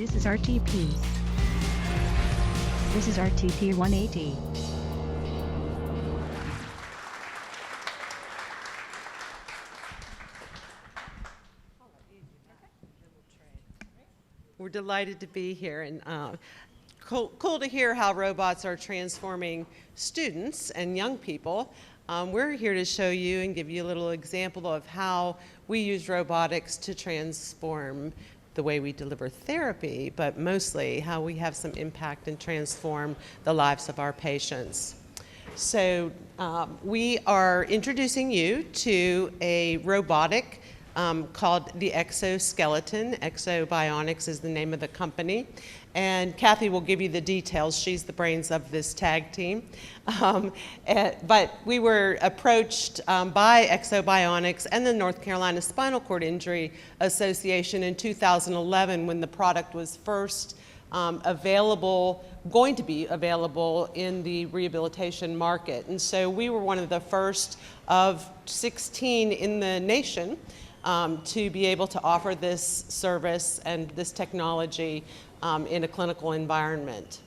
This is RTP. This is RTP180. We're delighted to be here, and cool to hear how robots are transforming students and young people. We're here to show you and give you a little example of how we use robotics to transform the way we deliver therapy, but mostly how we have some impact and transform the lives of our patients. So we are introducing you to a robotic called the exoskeleton. Ekso Bionics is the name of the company. And Cathy will give you the details. She's the brains of this tag team. But we were approached by Ekso Bionics and the North Carolina Spinal Cord Injury Association in 2011 when the product was first going to be available in the rehabilitation market. And so we were one of the first of 16 in the nation to be able to offer this service and this technology in a clinical environment.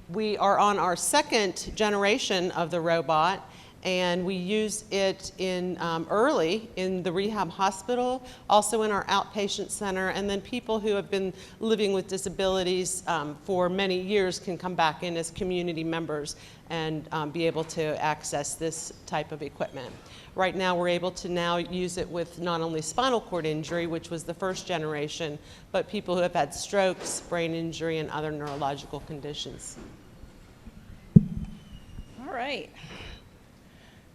We are on our second generation of the robot, and we use it early in the rehab hospital, also in our outpatient center, and then people who have been living with disabilities for many years can come back in as community members and be able to access this type of equipment. Right now, we're able to now use it with not only spinal cord injury, which was the first generation, but people who have had strokes, brain injury, and other neurological conditions. All right.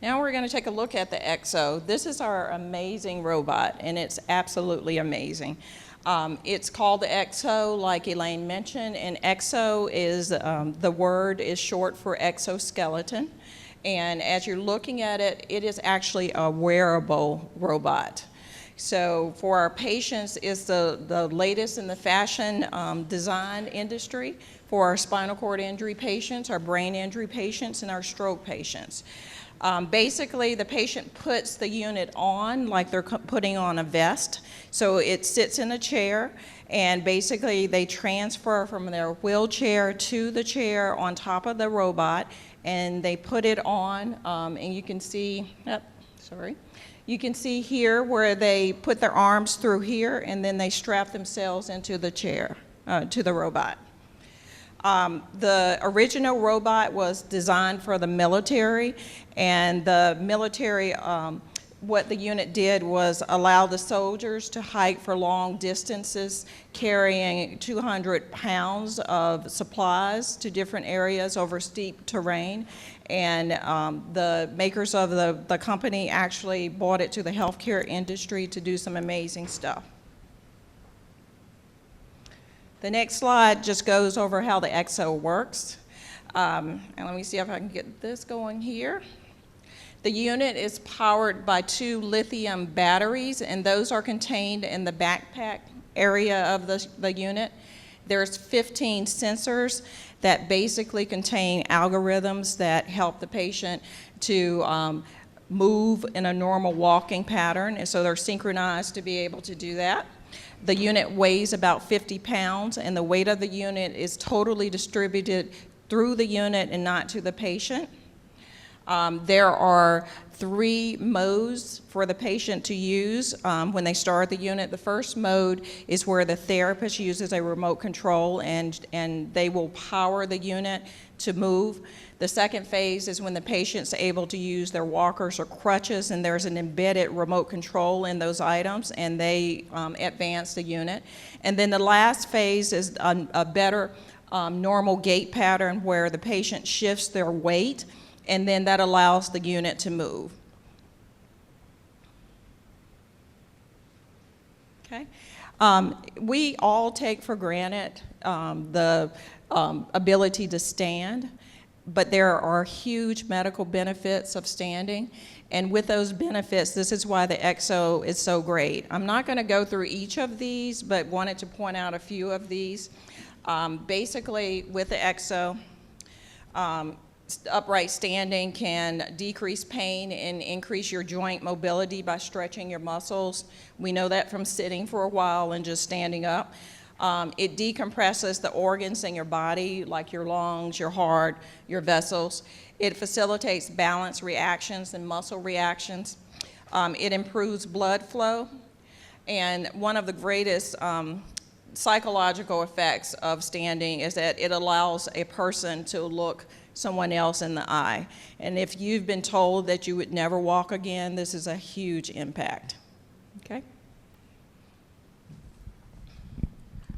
Now we're going to take a look at the Ekso. This is our amazing robot, and it's absolutely amazing. It's called the Ekso, like Elaine mentioned, and Ekso is, the word is short for exoskeleton. And as you're looking at it, it is actually a wearable robot. So for our patients, it's the latest in the fashion design industry for our spinal cord injury patients, our brain injury patients, and our stroke patients. Basically, the patient puts the unit on like they're putting on a vest. So it sits in a chair, and basically they transfer from their wheelchair to the chair on top of the robot, and they put it on, and you can see, you can see here where they put their arms through here, and then they strap themselves into the chair, to the robot. The original robot was designed for the military, and the military, what the unit did was allow the soldiers to hike for long distances, carrying 200 pounds of supplies to different areas over steep terrain. And the makers of the company actually brought it to the healthcare industry to do some amazing stuff. The next slide just goes over how the Ekso works. And let me see if I can get this going here. The unit is powered by 2 lithium batteries, and those are contained in the backpack area of the unit. There's 15 sensors that basically contain algorithms that help the patient to move in a normal walking pattern, and so they're synchronized to be able to do that. The unit weighs about 50 pounds, and the weight of the unit is totally distributed through the unit and not to the patient. There are 3 modes for the patient to use when they start the unit. The first mode is where the therapist uses a remote control, and they will power the unit to move. The second phase is when the patient's able to use their walkers or crutches, and there's an embedded remote control in those items, and they advance the unit. And then the last phase is a better normal gait pattern where the patient shifts their weight, and then that allows the unit to move. Okay. We all take for granted the ability to stand, but there are huge medical benefits of standing, and with those benefits, this is why the Ekso is so great. I'm not going to go through each of these, but wanted to point out a few of these. Basically, with the Ekso, upright standing can decrease pain and increase your joint mobility by stretching your muscles. We know that from sitting for a while and just standing up. It decompresses the organs in your body, like your lungs, your heart, your vessels. It facilitates balance reactions and muscle reactions. It improves blood flow. And one of the greatest psychological effects of standing is that it allows a person to look someone else in the eye. And if you've been told that you would never walk again, this is a huge impact. Okay?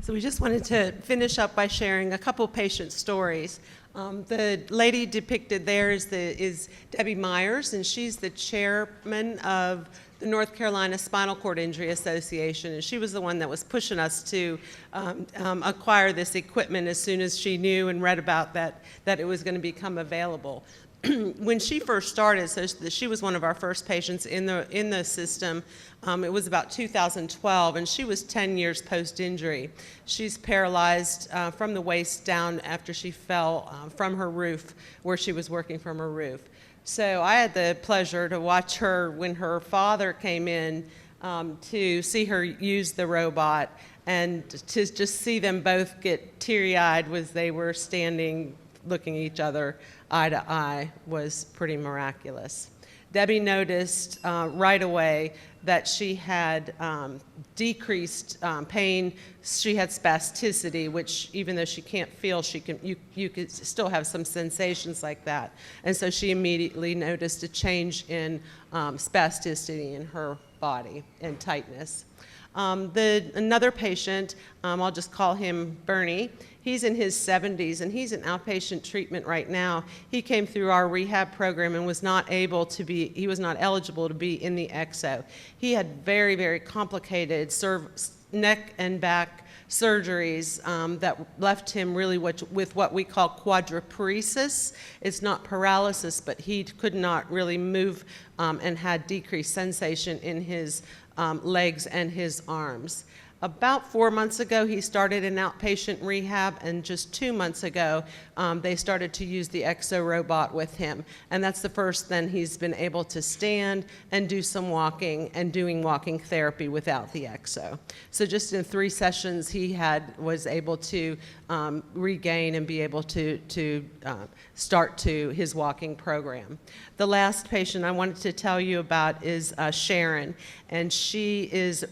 So we just wanted to finish up by sharing a couple patient stories. The lady depicted there is Debbie Myers, and she's the chairman of the North Carolina Spinal Cord Injury Association, and she was the one that was pushing us to acquire this equipment as soon as she knew and read about that it was going to become available. When she first started, so she was one of our first patients in the system. It was about 2012, and she was 10 years post-injury. She's paralyzed from the waist down after she fell from her roof, where she was working from her roof. So I had the pleasure to watch her when her father came in to see her use the robot, and to just see them both get teary-eyed as they were standing looking at each other eye to eye was pretty miraculous. Debbie noticed right away that she had decreased pain. She had spasticity, which even though she can't feel, you could still have some sensations like that. And so she immediately noticed a change in spasticity in her body and tightness. Another patient, I'll just call him Bernie. He's in his 70s, and he's in outpatient treatment right now. He came through our rehab program and was not eligible to be in the Ekso. He had very, very complicated neck and back surgeries that left him really with what we call quadriparesis. It's not paralysis, but he could not really move and had decreased sensation in his legs and his arms. About 4 months ago, he started an outpatient rehab, and just 2 months ago, they started to use the Ekso robot with him. And that's the first then he's been able to stand and do some walking and doing walking therapy without the Ekso. So just in 3 sessions, he was able to regain and be able to start to his walking program. The last patient I wanted to tell you about is Sharon, and she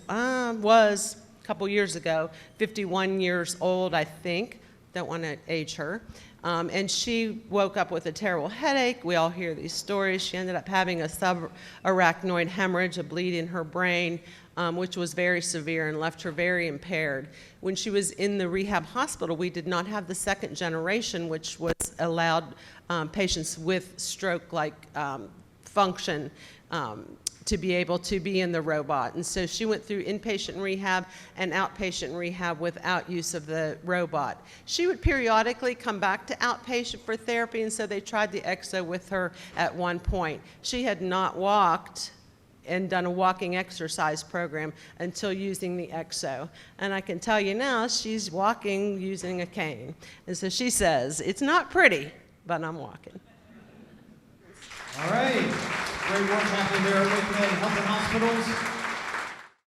was couple years ago, 51 years old, I think. Don't want to age her. And she woke up with a terrible headache. We all hear these stories. She ended up having a subarachnoid hemorrhage, a bleed in her brain, which was very severe and left her very impaired. When she was in the rehab hospital, we did not have the second generation, which was allowed patients with stroke-like function to be able to be in the robot. And so she went through inpatient rehab and outpatient rehab without use of the robot. She would periodically come back to outpatient for therapy, and so they tried the Ekso with her at one point. She had not walked and done a walking exercise program until using the Ekso. And I can tell you now, she's walking using a cane. And so she says, it's not pretty, but I'm walking. All right. Great work happening there at WakeMed Health and Hospitals.